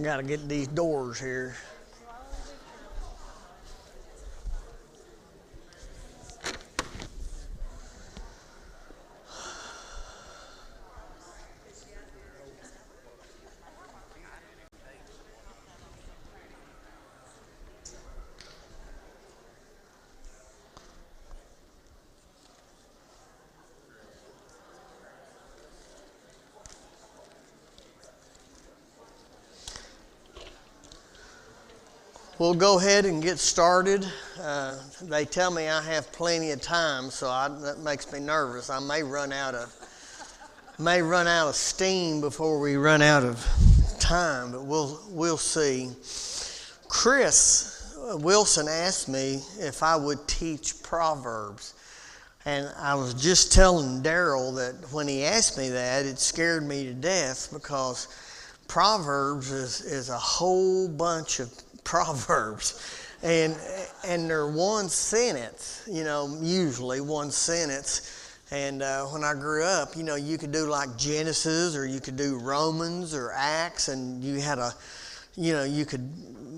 got to get these doors here. We'll go ahead and get started. They tell me I have plenty of time, so that makes me nervous. I may run out of steam before we run out of time, but we'll see. Chris Wilson asked me if I would teach Proverbs, and I was just telling Daryl that when he asked me that, it scared me to death because Proverbs is a whole bunch of Proverbs, and they're one sentence, usually one sentence. And when I grew up, you could do like Genesis, or you could do Romans or Acts, and you had you could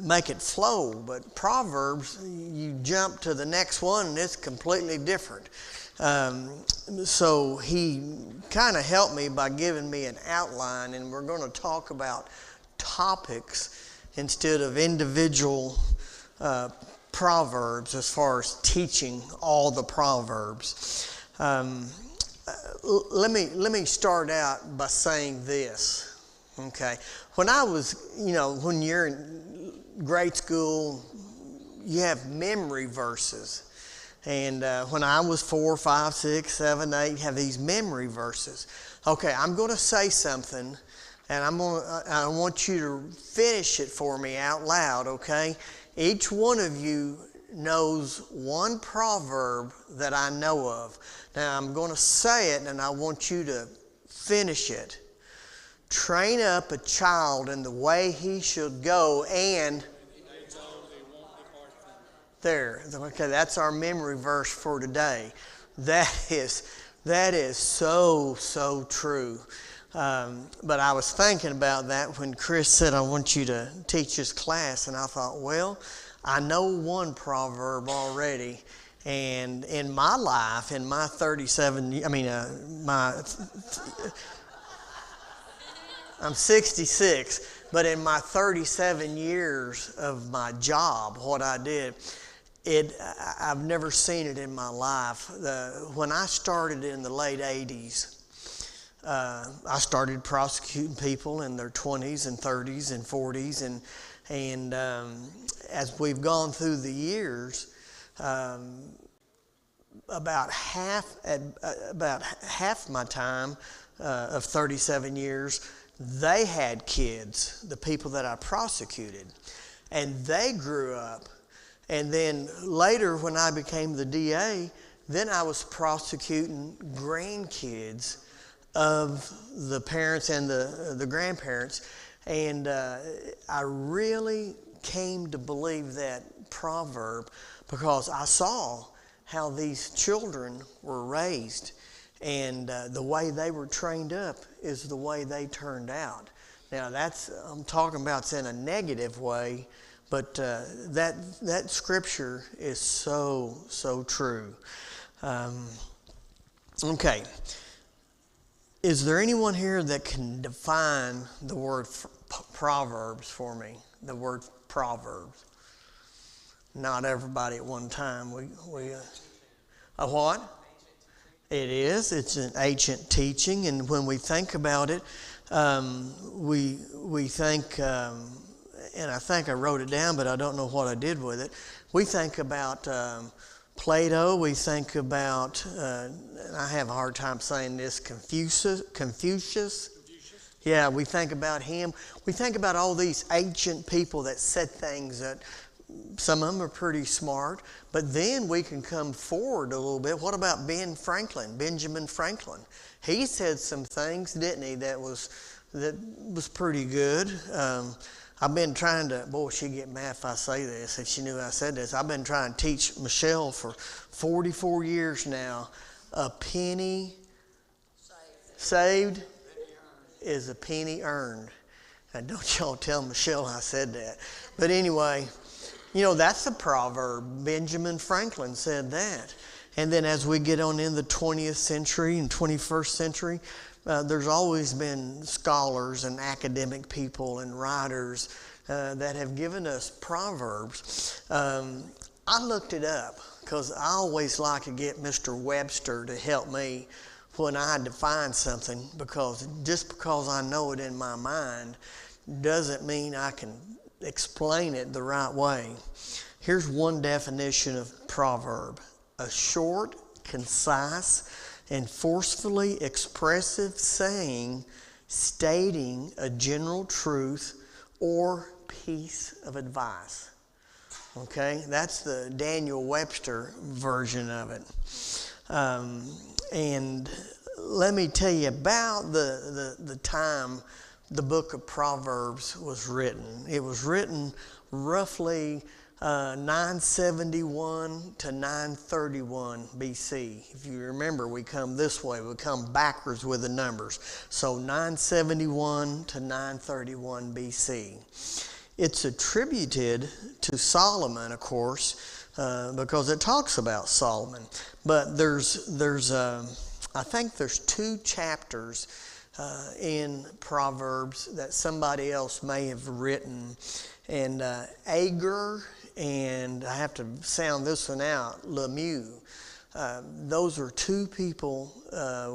make it flow. But Proverbs, you jump to the next one, and it's completely different. So he kind of helped me by giving me an outline, and we're going to talk about topics instead of individual proverbs as far as teaching all the proverbs. Let me start out by saying this. Okay, when I was, when you're in grade school, you have memory verses. And when I was 4, 5, 6, 7, 8, you have these memory verses. Okay, I'm going to say something, and I want you to finish it for me out loud, okay? Each one of you knows one proverb that I know of. Now, I'm going to say it, and I want you to finish it. Train up a child in the way he should go, and there. Okay, that's our memory verse for today. That is so true. But I was thinking about that when Chris said, I want you to teach this class. And I thought, well, I know one proverb already. And in my life, in my 37, I'm 66, but in my 37 years of my job, what I did, I've never seen it in my life. When I started in the late 80s, I started prosecuting people in their 20s and 30s and 40s, and as we've gone through the years, about half my time of 37 years, they had kids, the people that I prosecuted, and they grew up. And then later, when I became the DA, then I was prosecuting grandkids of the parents and the grandparents. And I really came to believe that proverb because I saw how these children were raised. And the way they were trained up is the way they turned out. Now, I'm talking about in a negative way, but that scripture is so true. Okay. Is there anyone here that can define the word Proverbs for me? The word Proverbs. Not everybody at one time. A what? It is. It's an ancient teaching, and when we think about it, we think, and I think I wrote it down, but I don't know what I did with it. We think about Plato. We think about, and I have a hard time saying this, Confucius. Yeah, we think about him. We think about all these ancient people that said things that some of them are pretty smart, but then we can come forward a little bit. What about Benjamin Franklin? He said some things, didn't he, that was pretty good. I've been trying to, boy, she'd get mad if I say this, if she knew I said this. I've been trying to teach Michelle for 44 years now. A penny saved is a penny earned. And don't y'all tell Michelle I said that. But anyway, that's a proverb. Benjamin Franklin said that. And then as we get on in the 20th century and 21st century, there's always been scholars and academic people and writers that have given us proverbs. I looked it up because I always like to get Mr. Webster to help me when I define something, because just because I know it in my mind doesn't mean I can explain it the right way. Here's one definition of proverb: a short, concise, and forcefully expressive saying stating a general truth or piece of advice. Okay, that's the Daniel Webster version of it. And let me tell you about the time the book of Proverbs was written. It was written roughly 971 to 931 BC. If you remember, we come this way. We come backwards with the numbers. So 971 to 931 BC. It's attributed to Solomon, of course, because it talks about Solomon. But I think there's 2 chapters in Proverbs that somebody else may have written. And Agur, and I have to sound this one out, Lemieux. Those are 2 people.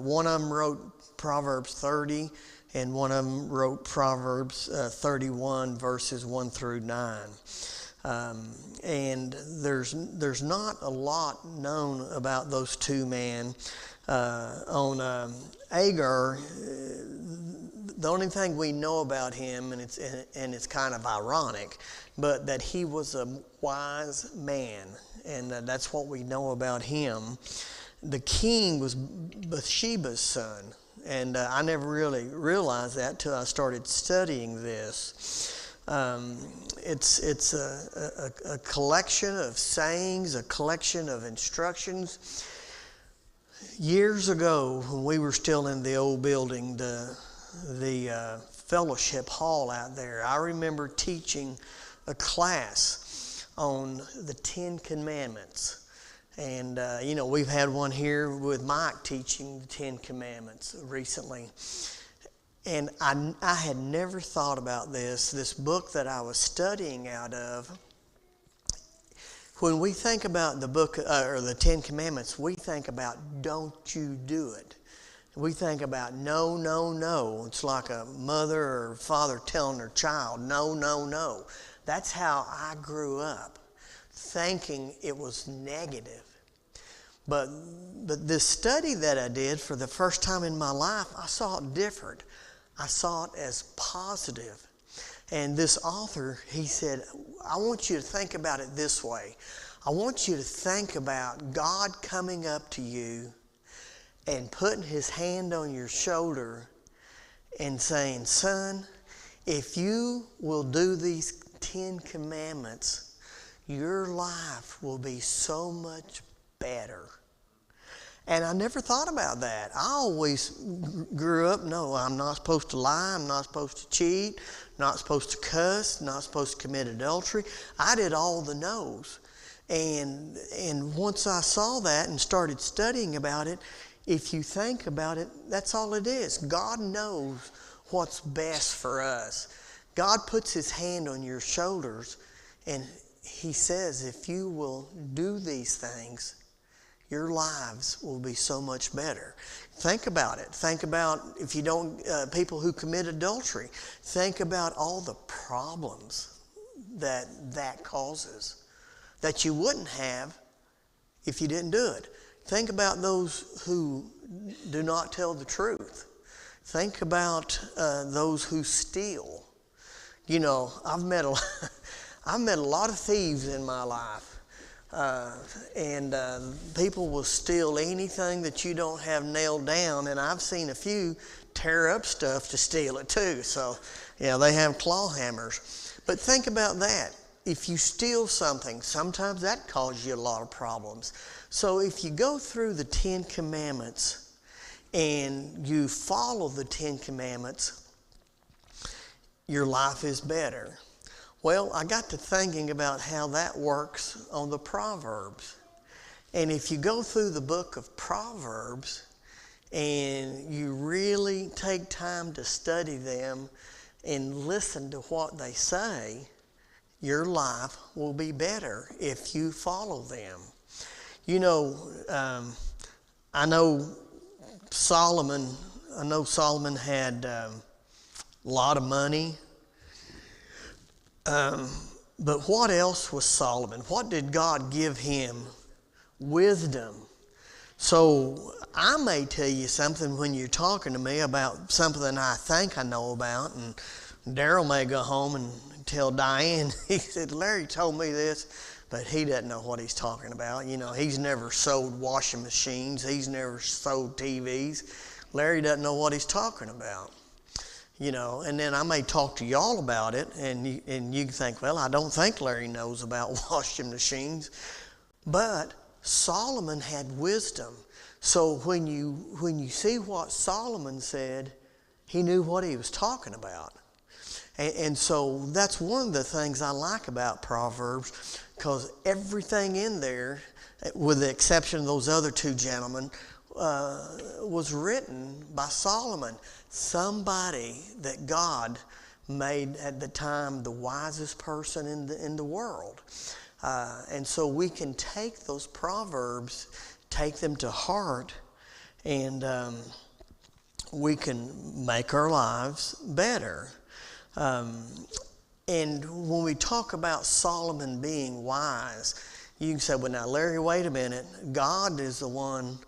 One of them wrote Proverbs 30, and one of them wrote Proverbs 31, verses 1 through 9. And there's not a lot known about those 2 men. On Agur, the only thing we know about him, and it's kind of ironic, but that he was a wise man, and that's what we know about him. The king was Bathsheba's son, and I never really realized that till I started studying this. It's a collection of sayings, a collection of instructions. Years ago, when we were still in the old building, the fellowship hall out there, I remember teaching a class on the 10 Commandments. And, we've had one here with Mike teaching the 10 Commandments recently. And I had never thought about this book that I was studying out of. When we think about the book or the 10 Commandments, we think about don't you do it. We think about no, no, no. It's like a mother or father telling their child, no, no, no. That's how I grew up, thinking it was negative. But this study that I did for the first time in my life, I saw it different. I saw it as positive. And this author, he said, I want you to think about it this way. I want you to think about God coming up to you and putting his hand on your shoulder and saying, son, if you will do these 10 Commandments, your life will be so much better. And I never thought about that. I always grew up, no, I'm not supposed to lie, I'm not supposed to cheat, not supposed to cuss, not supposed to commit adultery. I did all the no's. And once I saw that and started studying about it, if you think about it, that's all it is. God knows what's best for us. God puts his hand on your shoulders and he says, if you will do these things, your lives will be so much better. Think about it. Think about if you don't, people who commit adultery. Think about all the problems that causes that you wouldn't have if you didn't do it. Think about those who do not tell the truth. Think about those who steal. I've met a lot of thieves in my life. And people will steal anything that you don't have nailed down, and I've seen a few tear up stuff to steal it too. So, they have claw hammers. But think about that. If you steal something, sometimes that causes you a lot of problems. So if you go through the 10 Commandments and you follow the 10 Commandments, your life is better. Well, I got to thinking about how that works on the Proverbs. And if you go through the book of Proverbs and you really take time to study them and listen to what they say, your life will be better if you follow them. You know, I know Solomon had a lot of money. But what else was Solomon? What did God give him? Wisdom. So I may tell you something when you're talking to me about something I think I know about, and Daryl may go home and tell Diane, he said, Larry told me this, but he doesn't know what he's talking about. You know, he's never sold washing machines. He's never sold TVs. Larry doesn't know what he's talking about. You know, and then I may talk to y'all about it, and you can think, well, I don't think Larry knows about washing machines. But Solomon had wisdom. So when you see what Solomon said, he knew what he was talking about. And so that's one of the things I like about Proverbs, because everything in there, with the exception of those other two gentlemen, was written by Solomon, somebody that God made at the time the wisest person in the world. And so we can take those Proverbs, take them to heart, and we can make our lives better. And when we talk about Solomon being wise, you can say, well, now, Larry, wait a minute. God is the one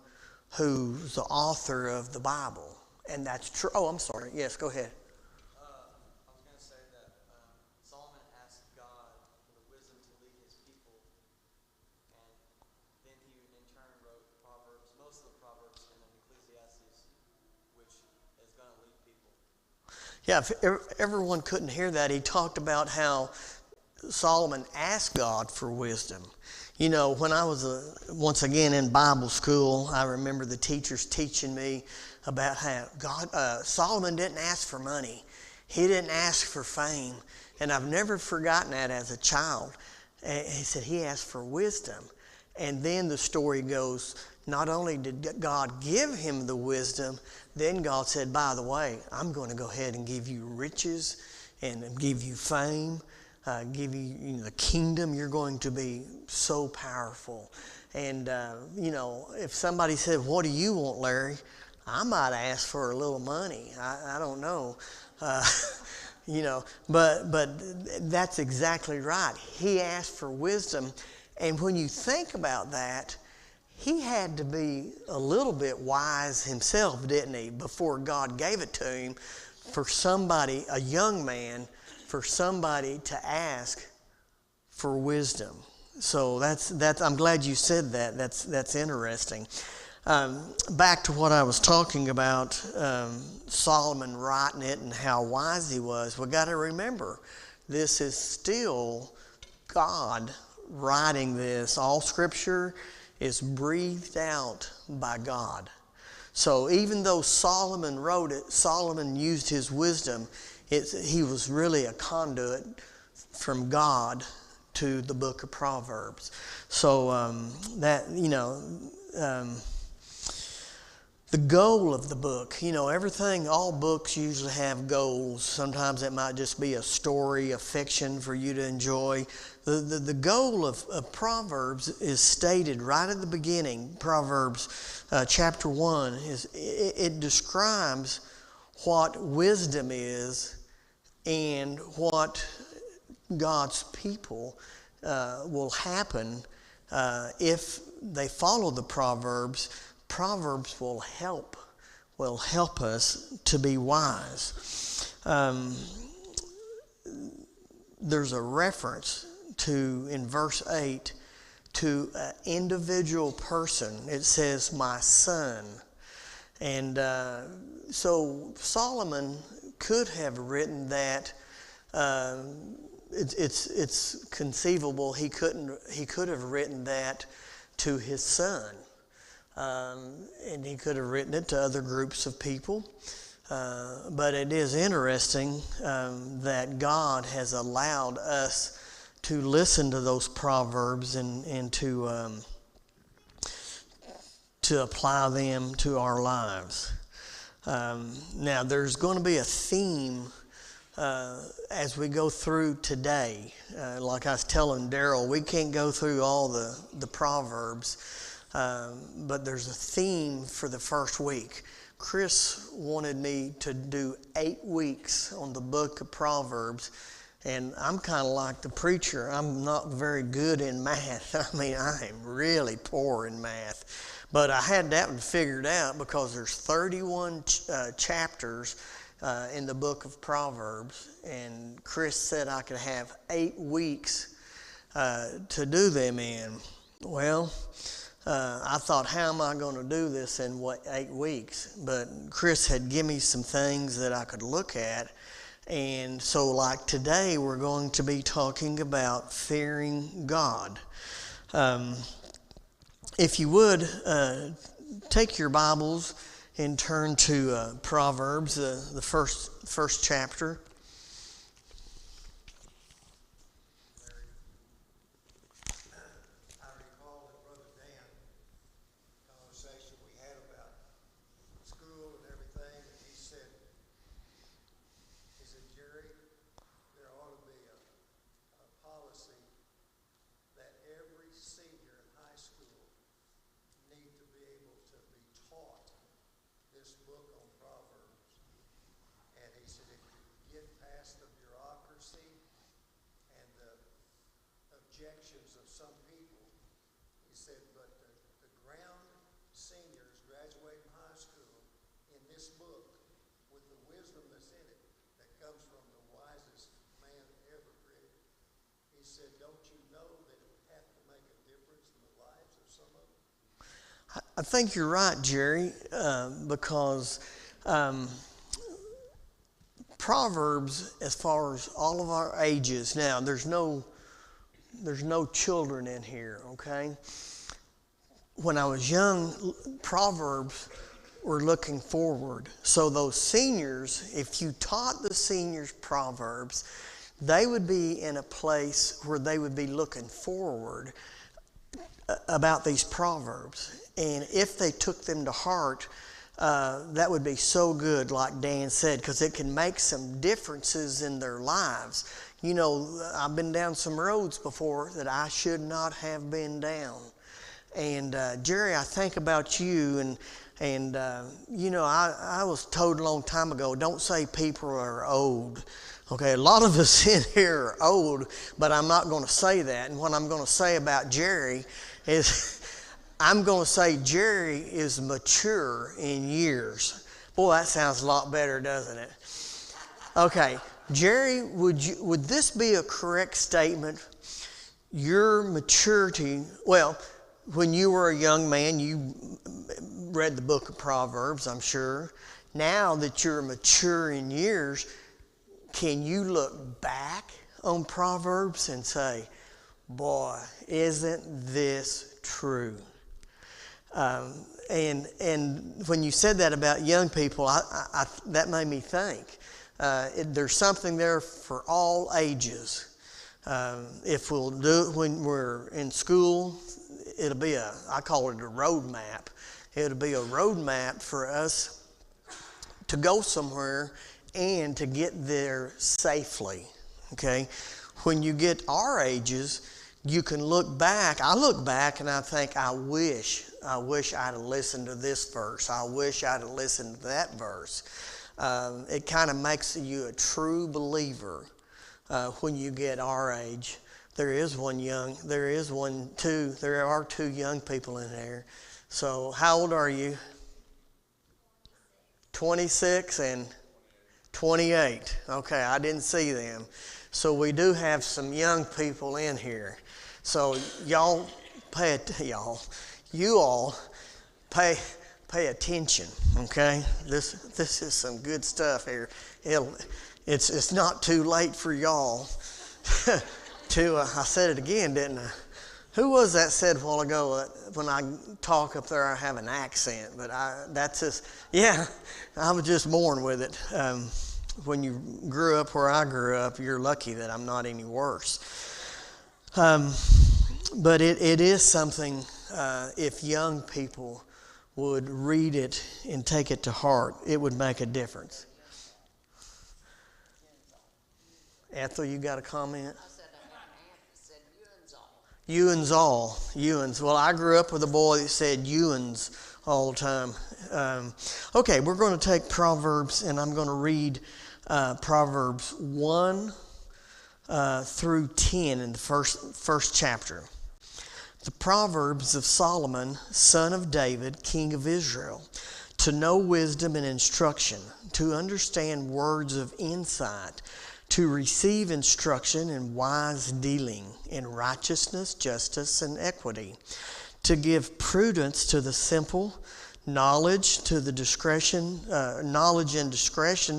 who's the author of the Bible. And that's true. Oh, I'm sorry. Yes, go ahead. I was going to say that Solomon asked God for the wisdom to lead his people, and then he in turn wrote Proverbs, most of the Proverbs, and then Ecclesiastes, which is going to lead people. Yeah, if everyone couldn't hear that, he talked about how Solomon asked God for wisdom. You know, when I was once again in Bible school, I remember the teachers teaching me about how Solomon didn't ask for money. He didn't ask for fame. And I've never forgotten that as a child. He said he asked for wisdom. And then the story goes, not only did God give him the wisdom, then God said, by the way, I'm going to go ahead and give you riches and give you fame, give you, the kingdom. You're going to be so powerful. And, if somebody said, what do you want, Larry? I might ask for a little money. I don't know. But that's exactly right. He asked for wisdom. And when you think about that, he had to be a little bit wise himself, didn't he, before God gave it to him, for somebody, a young man, for somebody to ask for wisdom. So that's I'm glad you said that. That's interesting. Back to what I was talking about, Solomon writing it and how wise he was. We've got to remember, this is still God writing this. All Scripture is breathed out by God. So even though Solomon wrote it, Solomon used his wisdom. He was really a conduit from God to the book of Proverbs. So the goal of the book, everything, all books usually have goals. Sometimes it might just be a story, a fiction for you to enjoy. The goal of Proverbs is stated right at the beginning. Proverbs chapter 1, it describes what wisdom is and what God's people will happen if they follow the Proverbs. Proverbs will help us to be wise. There's a reference in verse 8 to an individual person. It says, my son. And so Solomon could have written that. It's conceivable he could have written that to his son. And he could have written it to other groups of people. But it is interesting that God has allowed us to listen to those proverbs and to apply them to our lives. Now, there's going to be a theme as we go through today. Like I was telling Daryl, we can't go through all the Proverbs, but there's a theme for the first week. Chris wanted me to do 8 weeks on the book of Proverbs, and I'm kind of like the preacher. I'm not very good in math. I mean, I am really poor in math. But I had that one figured out because there's 31 chapters in the book of Proverbs, and Chris said I could have 8 weeks to do them in. Well, I thought, how am I going to do this in 8 weeks? But Chris had given me some things that I could look at. And so like today, we're going to be talking about fearing God. If you would, take your Bibles and turn to Proverbs, the first chapter. I recall that Brother Dan, conversation we had about school and everything, and he said, Jerry, there ought to be a policy that every senior in high school need to be able to be taught this book on Proverbs. And he said, if you get past the bureaucracy and the objections of some people, he said, but the ground seniors graduating high school in this book, with the wisdom that's in it, that comes from the wisest man ever created, he said, don't you know that it would have to make a difference in the lives of some of them? I think you're right, Jerry, because Proverbs, as far as all of our ages, now there's no children in here, okay? When I was young, Proverbs were looking forward. So those seniors, if you taught the seniors Proverbs, they would be in a place where they would be looking forward about these Proverbs. And if they took them to heart, that would be so good, like Dan said, because it can make some differences in their lives. You know, I've been down some roads before that I should not have been down. And Jerry, I think about you, and you know, I was told a long time ago, don't say people are old. Okay, a lot of us in here are old, but I'm not going to say that. And what I'm going to say about Jerry is, I'm going to say Jerry is mature in years. Boy, that sounds a lot better, doesn't it? Okay, Jerry, would this be a correct statement? Your maturity, well, when you were a young man, you read the book of Proverbs, I'm sure. Now that you're mature in years, can you look back on Proverbs and say, boy, isn't this true? And when you said that about young people, that made me think. There's something there for all ages. If we'll do it when we're in school, it'll be I call it a road map. It'll be a road map for us to go somewhere and to get there safely, okay? When you get our ages, you can look back. I look back and I think, I wish I'd have listened to this verse. I wish I'd have listened to that verse. It kind of makes you a true believer when you get our age. There are 2 young people in there. So how old are you? 26 and 28. Okay, I didn't see them. So we do have some young people in here. So you all pay attention, okay? This is some good stuff here. It's not too late for y'all to I said it again, didn't I? Who was that said a while ago that when I talk up there I have an accent? But that's just, yeah, I was just born with it. When you grew up where I grew up, you're lucky that I'm not any worse. But it is something, if young people would read it and take it to heart, it would make a difference. Ethel, you got a comment? I said Ewan's all. Ewan's. Well, I grew up with a boy that said Ewan's all the time. Okay, we're going to take Proverbs, and I'm going to read Proverbs 1 through 10 in the first chapter. The Proverbs of Solomon, son of David, king of Israel, to know wisdom and instruction, to understand words of insight, to receive instruction in wise dealing, in righteousness, justice, and equity, to give prudence to the simple, knowledge and discretion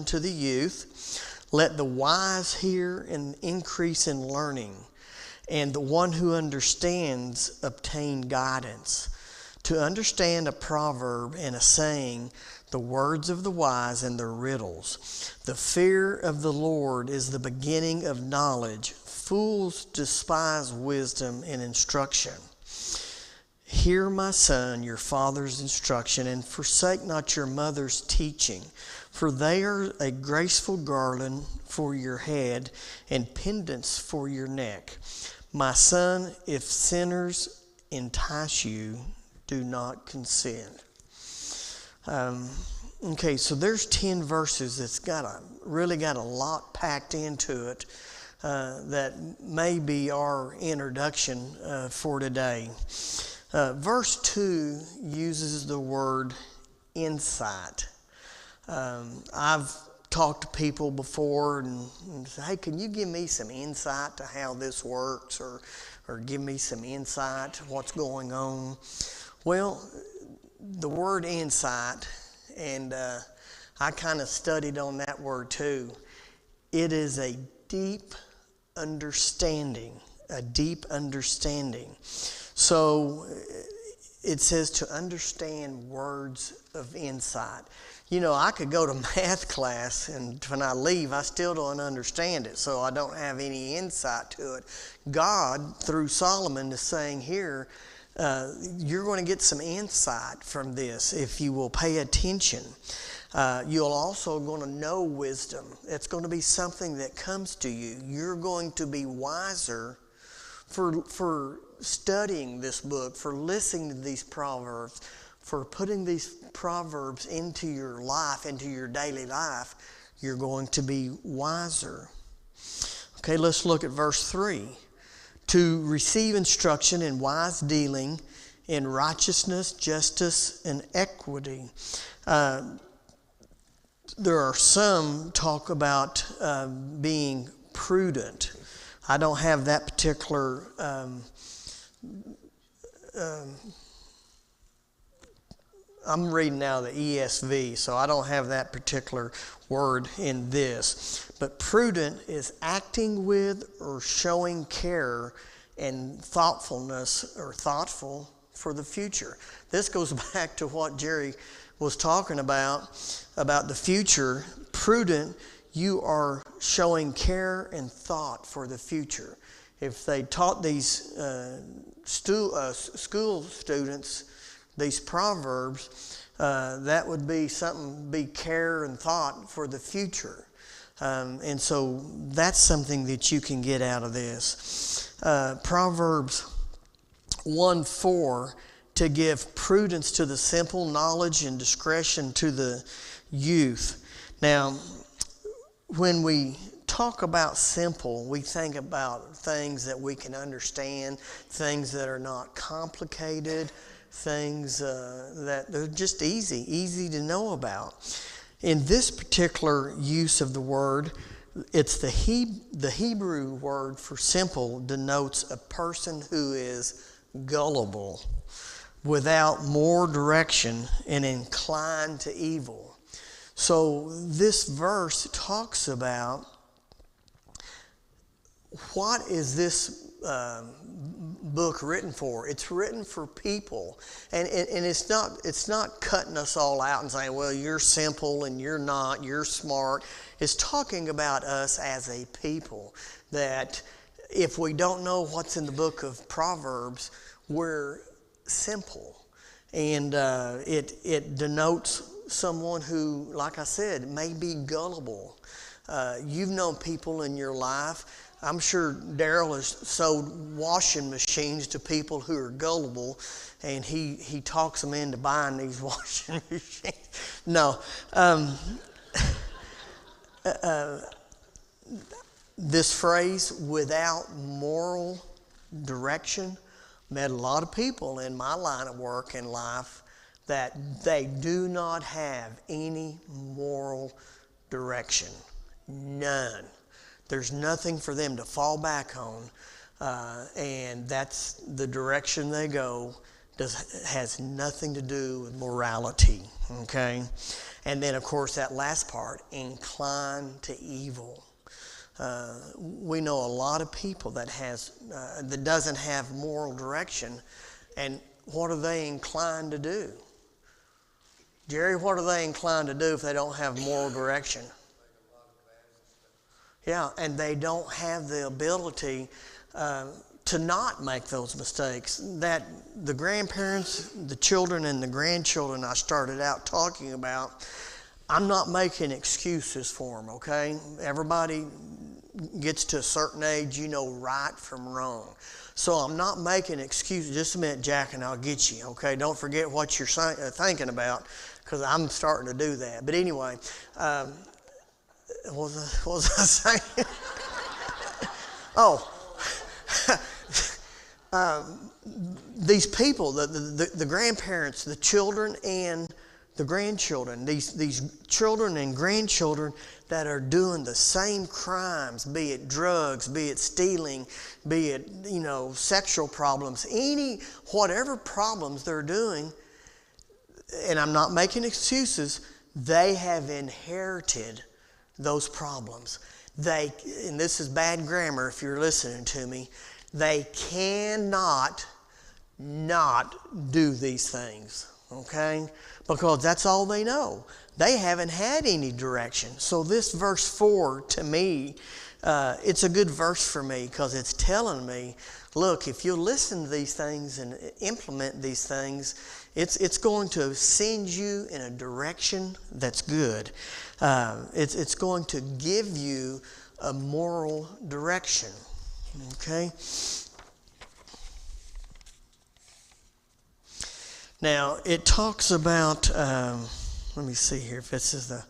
to the youth. Let the wise hear and increase in learning, and the one who understands obtain guidance. To understand a proverb and a saying, the words of the wise and their riddles. The fear of the Lord is the beginning of knowledge. Fools despise wisdom and instruction. Hear, my son, your father's instruction, and forsake not your mother's teaching, for they are a graceful garland for your head and pendants for your neck. My son, if sinners entice you, do not consent. Okay, so there's 10 verses that's really got a lot packed into it that may be our introduction for today. Verse 2 uses the word insight. I've talked to people before and said, hey, can you give me some insight to how this works, or give me some insight to what's going on? Well, the word insight, and I kind of studied on that word too. It is a deep understanding, So it says to understand words of insight. You know, I could go to math class and when I leave, I still don't understand it, so I don't have any insight to it. God, through Solomon, is saying here, you're going to get some insight from this if you will pay attention. You'll also going to know wisdom. It's going to be something that comes to you. You're going to be wiser for studying this book, for listening to these proverbs, for putting these proverbs into your life, into your daily life. You're going to be wiser. Okay, let's look at verse 3. To receive instruction in wise dealing, in righteousness, justice, and equity. There are some talk about being prudent. I don't have that particular I'm reading now the ESV, so I don't have that particular word in this. But prudent is acting with or showing care and thoughtfulness or thoughtful for the future. This goes back to what Jerry was talking about the future. Prudent, you are showing care and thought for the future. If they taught these school students these proverbs, that would be something, be care and thought for the future. And so that's something that you can get out of this. Proverbs 1:4, to give prudence to the simple, knowledge and discretion to the youth. Now, when we talk about simple, we think about things that we can understand, things that are not complicated, things that are just easy to know about. In this particular use of the word, it's the Hebrew word for simple denotes a person who is gullible, without more direction, and inclined to evil. So this verse talks about what is this book written for? It's written for people. And it's not cutting us all out and saying, well, you're simple and you're not, you're smart. It's talking about us as a people, that if we don't know what's in the book of Proverbs, we're simple. And it denotes someone who, like I said, may be gullible. You've known people in your life. I'm sure Daryl has sold washing machines to people who are gullible, and he talks them into buying these washing machines. No. This phrase, without moral direction, met a lot of people in my line of work in life that they do not have any moral direction. None. There's nothing for them to fall back on, and that's the direction they go. Has nothing to do with morality, okay? And then, of course, that last part, incline to evil. We know a lot of people that doesn't have moral direction, and what are they inclined to do? Jerry, what are they inclined to do if they don't have moral direction? Yeah, and they don't have the ability to not make those mistakes. That the grandparents, the children, and the grandchildren I started out talking about, I'm not making excuses for them, okay? Everybody gets to a certain age, you know right from wrong. So I'm not making excuses. Just a minute, Jack, and I'll get you, okay? Don't forget what you're thinking about, because I'm starting to do that. But anyway, what was I saying? Oh. These people, the grandparents, the children and the grandchildren, these children and grandchildren that are doing the same crimes, be it drugs, be it stealing, be it, sexual problems, whatever problems they're doing, and I'm not making excuses, they have inherited those problems. And this is bad grammar if you're listening to me, they cannot not do these things, okay? Because that's all they know. They haven't had any direction. So this verse 4, to me, it's a good verse for me, because it's telling me, look, if you listen to these things and implement these things, it's going to send you in a direction that's good. It's going to give you a moral direction. Okay. Now it talks about. Let me see here if this is the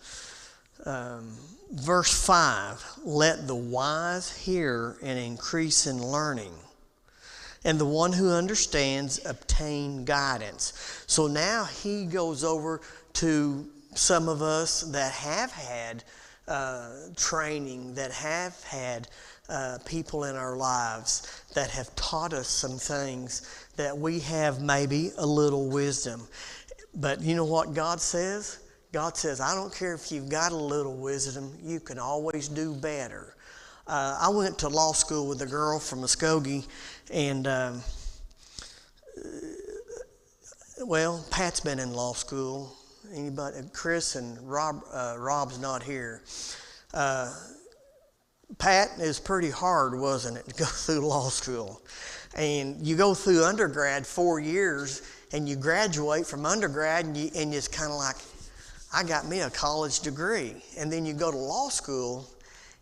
verse 5. Let the wise hear and increase in learning, and the one who understands obtain guidance. So now he goes over to some of us that have had training, that have had people in our lives that have taught us some things that we have maybe a little wisdom. But you know what God says? God says, I don't care if you've got a little wisdom, you can always do better. I went to law school with a girl from Muskogee, and Pat's been in law school. Anybody? Chris and Rob's not here. Pat, is pretty hard, wasn't it, to go through law school? And you go through undergrad 4 years, and you graduate from undergrad, and it's kind of like, I got me a college degree. And then you go to law school,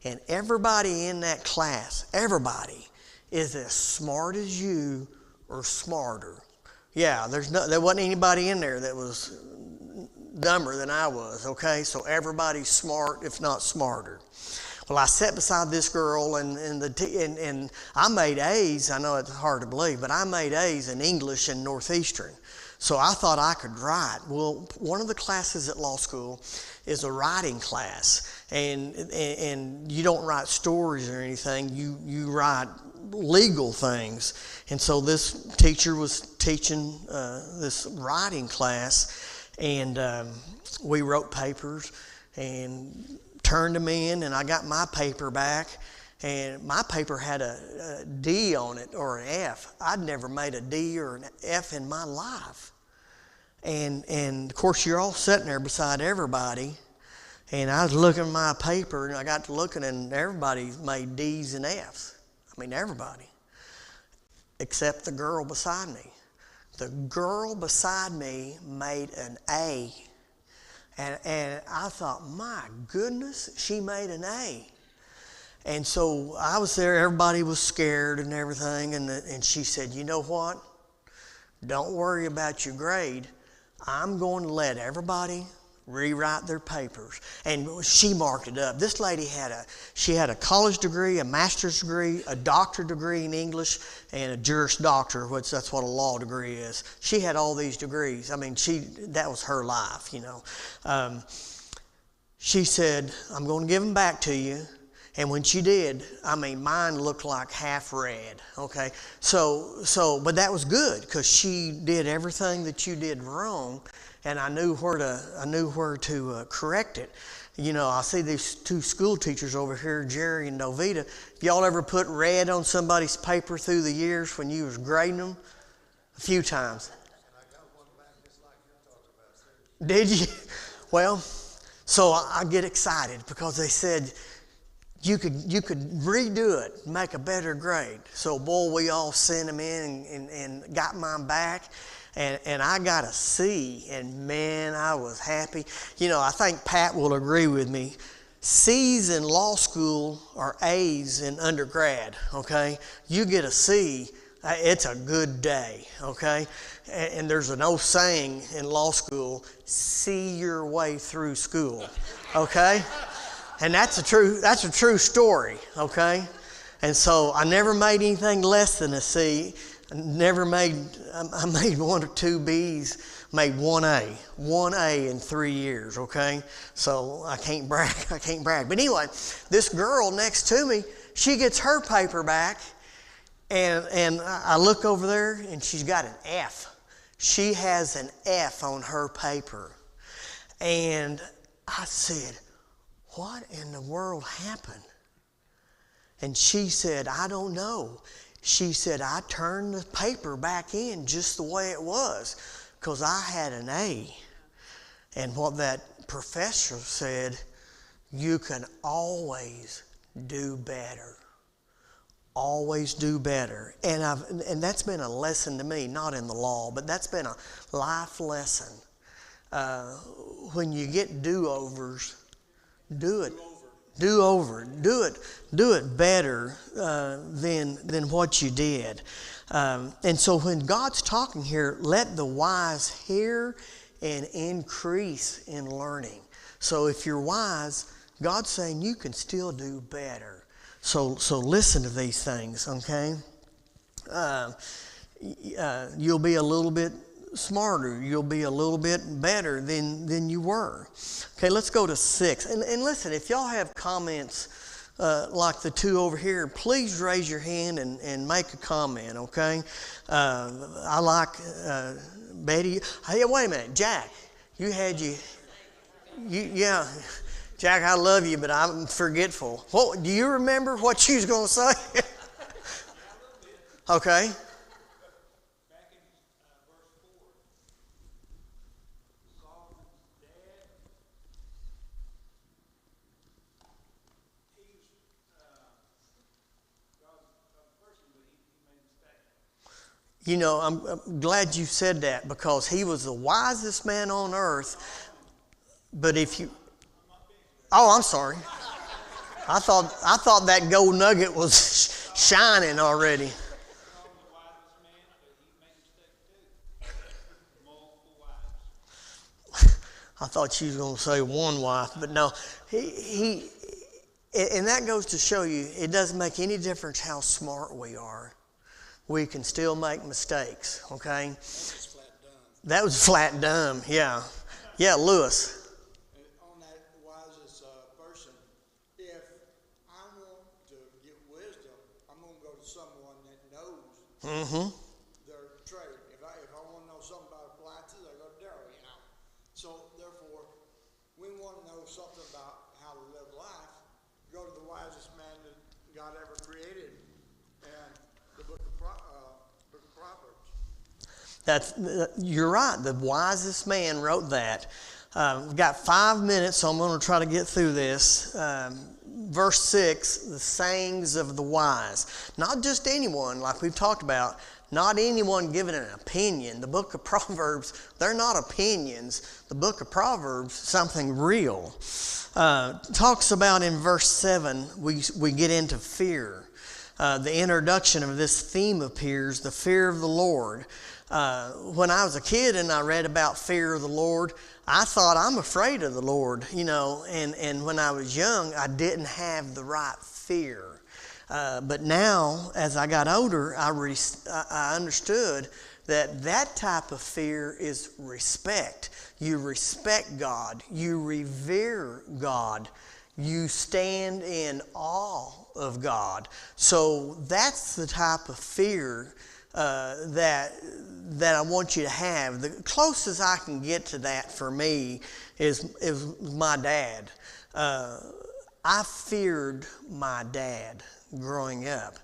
and everybody in that class, everybody, is as smart as you or smarter. Yeah, there wasn't anybody in there that was dumber than I was, okay? So everybody's smart, if not smarter. Well, I sat beside this girl, and I made A's. I know it's hard to believe, but I made A's in English and Northeastern. So I thought I could write. Well, one of the classes at law school is a writing class, and you don't write stories or anything. You write legal things. And so this teacher was teaching this writing class, and we wrote papers and turned them in, and I got my paper back, and my paper had a D on it or an F. I'd never made a D or an F in my life. And of course, you're all sitting there beside everybody. And I was looking at my paper, and I got to looking, and everybody made D's and F's. I mean, everybody. Except the girl beside me. The girl beside me made an A. And I thought, my goodness, she made an A. And so I was there, everybody was scared and everything, and she said, you know what? Don't worry about your grade. I'm going to let everybody rewrite their papers. And she marked it up. This lady had a college degree, a master's degree, a doctorate degree in English, and a Juris Doctor, which that's what a law degree is. She had all these degrees. I mean, that was her life, you know. She said, I'm going to give them back to you. And when she did, I mean, mine looked like half red, okay? But that was good, because she did everything that you did wrong, and I knew where to correct it. You know, I see these two school teachers over here, Jerry and Novita. Y'all ever put red on somebody's paper through the years when you was grading them? A few times. And I got one back just like you're talking about. Did you? Well, so I get excited because they said, you could redo it, make a better grade. So, boy, we all sent them in and got mine back. And I got a C, and man, I was happy. You know, I think Pat will agree with me. C's in law school are A's in undergrad, okay? You get a C, it's a good day, okay? And there's an old saying in law school, see your way through school, okay? And that's a true story, okay? And so I never made anything less than a C. I made 1 or 2 B's, made 1A in 3 years, okay? So I can't brag. But anyway, this girl next to me, she gets her paper back, and I look over there, and she's got an F. She has an F on her paper. And I said, what in the world happened? And she said, I don't know. She said, I turned the paper back in just the way it was because I had an A. And what that professor said, you can always do better. Always do better. And that's been a lesson to me, not in the law, but that's been a life lesson. When you get do-overs, do it. Do it better than what you did. And so when God's talking here, let the wise hear and increase in learning. So if you're wise, God's saying you can still do better. So listen to these things, okay? You'll be a little bit smarter. You'll be a little bit better than you were. Okay, let's go to 6. And listen, if y'all have comments like the two over here, please raise your hand and make a comment, okay? I like Betty. Hey, wait a minute, Jack. Yeah. Jack, I love you, but I'm forgetful. Do you remember what you was going to say? Okay. You know, I'm glad you said that because he was the wisest man on earth. But if you... Oh, I'm sorry. I thought that gold nugget was shining already. I thought she was going to say one wife, but no. He and that goes to show you it doesn't make any difference how smart we are. We can still make mistakes, okay? That was flat dumb, yeah. Yeah, Lewis. On that wisest person, if I want to get wisdom, I'm going to go to someone that knows their trade. If I want to know something about appliances, I go to Daryl, you know. So therefore, we want to know something about how to live life. Go to the wisest man that God ever created, and the book of Proverbs. You're right. The wisest man wrote that. We've got 5 minutes, so I'm going to try to get through this. Verse 6, the sayings of the wise. Not just anyone, like we've talked about, not anyone giving an opinion. The book of Proverbs, they're not opinions. The book of Proverbs, something real. Talks about in verse 7, we get into fear. The introduction of this theme appears, the fear of the Lord. When I was a kid and I read about fear of the Lord, I thought, I'm afraid of the Lord, and when I was young, I didn't have the right fear. But now, as I got older, I understood that type of fear is respect. You respect God. You revere God. You stand in awe of God. So that's the type of fear that I want you to have. The closest I can get to that for me is my dad. I feared my dad growing up,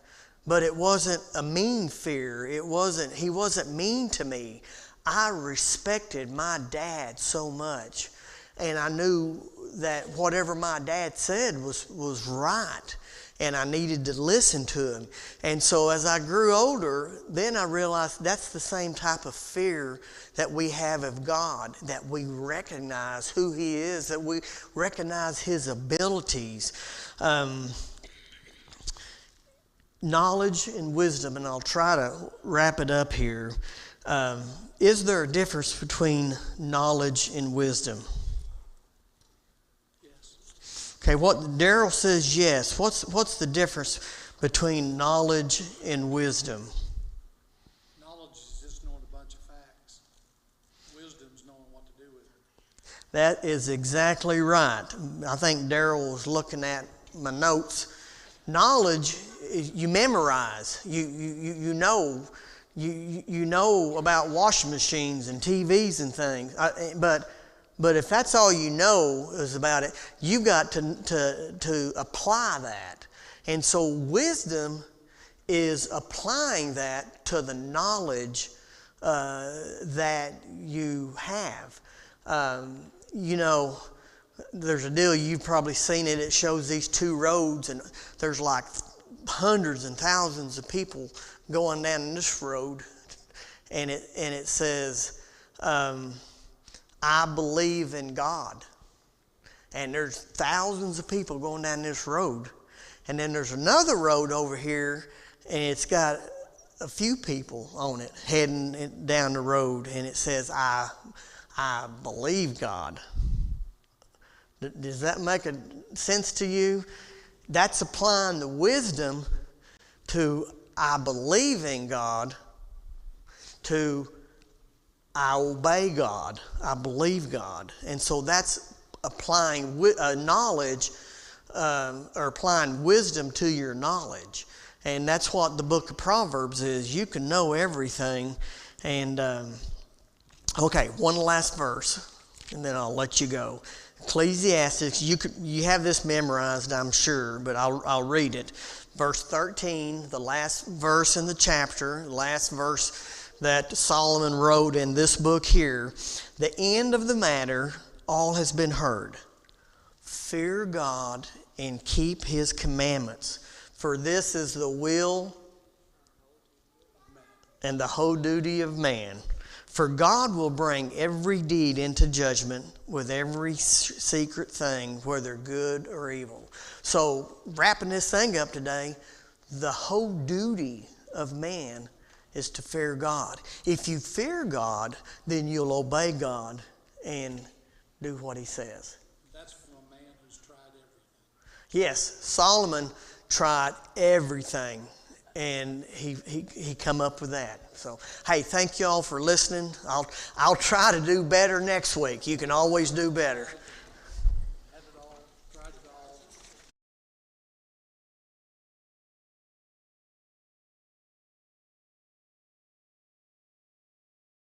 but it wasn't a mean fear. He wasn't mean to me. I respected my dad so much, and I knew that whatever my dad said was right, and I needed to listen to him. And so as I grew older, then I realized that's the same type of fear that we have of God, that we recognize who He is, that we recognize His abilities. Knowledge and wisdom, and I'll try to wrap it up here. Is there a difference between knowledge and wisdom? Okay, what Daryl says yes. What's the difference between knowledge and wisdom? Knowledge is just knowing a bunch of facts. Wisdom is knowing what to do with it. That is exactly right. I think Daryl was looking at my notes. Knowledge, you memorize. You know about washing machines and TVs and things. But if that's all you know is about it, you've got to apply that. And so wisdom is applying that to the knowledge that you have. There's a deal, you've probably seen it. It shows these two roads, and there's like hundreds and thousands of people going down this road. And it says, I believe in God. And there's thousands of people going down this road. And then there's another road over here, and it's got a few people on it heading down the road, and it says, I believe God. Does that make a sense to you? That's applying the wisdom to I believe in God to I obey God. I believe God. And so that's applying knowledge or applying wisdom to your knowledge. And that's what the book of Proverbs is. You can know everything. And okay, one last verse, and then I'll let you go. Ecclesiastes, you have this memorized, I'm sure, but I'll read it. Verse 13, the last verse in the chapter, the last verse that Solomon wrote in this book here. The end of the matter, all has been heard. Fear God and keep His commandments, for this is the will and the whole duty of man. For God will bring every deed into judgment with every secret thing, whether good or evil. So, wrapping this thing up today, the whole duty of man is to fear God. If you fear God, then you'll obey God and do what He says. That's from a man who's tried everything. Yes, Solomon tried everything, and he come up with that. So, hey, thank you all for listening. I'll try to do better next week. You can always do better.